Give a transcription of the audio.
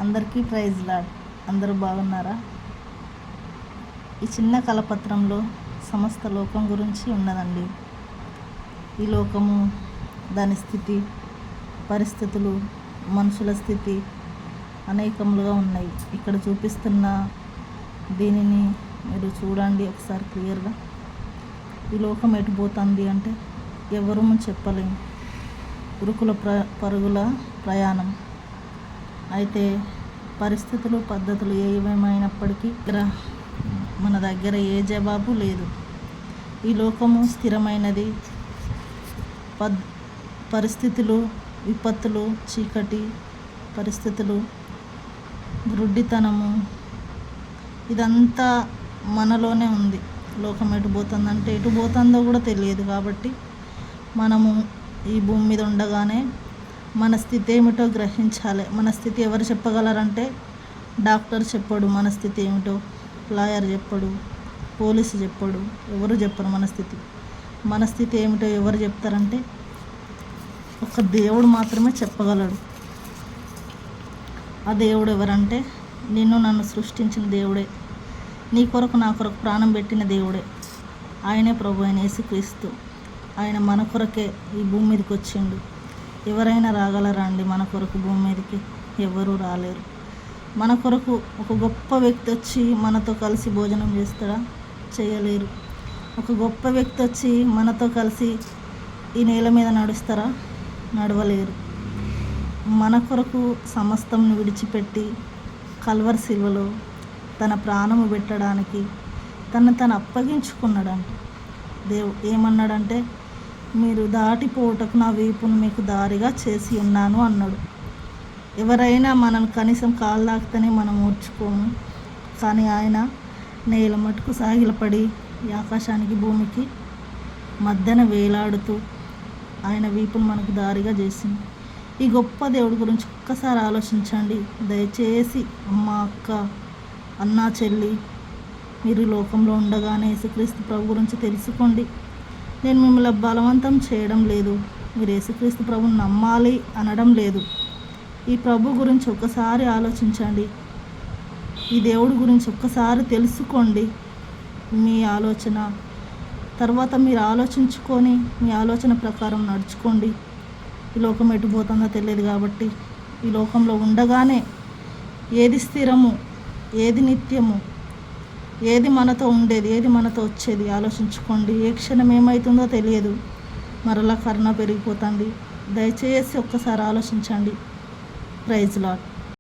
అందరికీ praise lord. అందరూ బాగున్నారా? ఈ చిన్న కలపత్రంలో సమస్త లోకం గురించి ఉన్నదండి. ఈ లోకము, దాని స్థితి, పరిస్థితులు, మనుషుల స్థితి అనేకములుగా ఉన్నాయి. ఇక్కడ చూపిస్తున్న దీనిని మీరు చూడండి ఒకసారి క్లియర్గా. ఈ లోకం ఎటుపోతుంది అంటే ఎవరూ చెప్పలేము. ఉరుకుల పరుగుల ప్రయాణం. అయితే పరిస్థితులు, పద్ధతులు ఏమైనప్పటికీ మన దగ్గర ఏ జవాబు లేదు. ఈ లోకము స్థిరమైనది. పరిస్థితులు, విపత్తులు, చీకటి పరిస్థితులు, గ్రుడ్డితనము, ఇదంతా మనలోనే ఉంది. లోకం ఎటుపోతుందంటే ఎటుపోతుందో కూడా తెలియదు. కాబట్టి మనము ఈ భూమి మీద ఉండగానే మన స్థితి ఏమిటో గ్రహించాలి. మన స్థితి ఎవరు చెప్పగలరంటే డాక్టర్ చెప్పడు మన స్థితి ఏమిటో, లాయర్ చెప్పడు, పోలీసు చెప్పడు, ఎవరు చెప్పరు మన స్థితి ఏమిటో ఎవరు చెప్తారంటే ఒక దేవుడు మాత్రమే చెప్పగలడు. ఆ దేవుడు ఎవరంటే నన్ను సృష్టించిన దేవుడే, నీ కొరకు నా కొరకు ప్రాణం పెట్టిన దేవుడే. ఆయనే ప్రభు అయిన యేసుక్రీస్తు. ఆయన మన కొరకే ఈ భూమి మీదకి వచ్చిండు. ఎవరైనా రాగలరా అండి మన కొరకు భూమి మీదకి? ఎవరూ రాలేరు. మన కొరకు ఒక గొప్ప వ్యక్తి వచ్చి మనతో కలిసి భోజనం చేస్తాడా? చేయలేరు. ఒక గొప్ప వ్యక్తి వచ్చి మనతో కలిసి ఈ నేల మీద నడుస్తారా? నడవలేరు. మన కొరకు సమస్తంను విడిచిపెట్టి కల్వరి శిలువలో తన ప్రాణము పెట్టడానికి తను అప్పగించుకున్నాడంట. ఏమన్నాడంటే, మీరు దాటిపోవటకు నా వీపును మీకు దారిగా చేసి ఉన్నాను అన్నాడు. ఎవరైనా మనం కనీసం కాళ్ళు తాకితేనే మనం ఓర్చుకోము. కానీ ఆయన నేల మటుకు సాగిలపడి ఈ ఆకాశానికి భూమికి మధ్యన వేలాడుతూ ఆయన వీపును మనకు దారిగా చేసింది. ఈ గొప్ప దేవుడి గురించి ఒక్కసారి ఆలోచించండి. దయచేసి అమ్మ, అక్క, అన్న, చెల్లి, మీరు లోకంలో ఉండగానే యేసుక్రీస్తు ప్రభు గురించి తెలుసుకోండి. నేను మిమ్మల్ని బలవంతం చేయడం లేదు. మీరు యేసుక్రీస్తు ప్రభుని నమ్మాలి అనడం లేదు. ఈ ప్రభు గురించి ఒక్కసారి ఆలోచించండి. ఈ దేవుడి గురించి ఒక్కసారి తెలుసుకోండి. మీ ఆలోచన తర్వాత మీరు ఆలోచించుకొని మీ ఆలోచన ప్రకారం నడుచుకోండి. ఈ లోకం ఎటుపోతుందో తెలియదు కాబట్టి ఈ లోకంలో ఉండగానే ఏది స్థిరము, ఏది నిత్యము, ఏది మనతో ఉండేది, ఏది మనతో వచ్చేది ఆలోచించుకోండి. ఏ క్షణం ఏమవుతుందో తెలియదు. మరలా కరుణ పెరిగిపోతుంది. దయచేసి ఒక్కసారి ఆలోచించండి. Praise lord.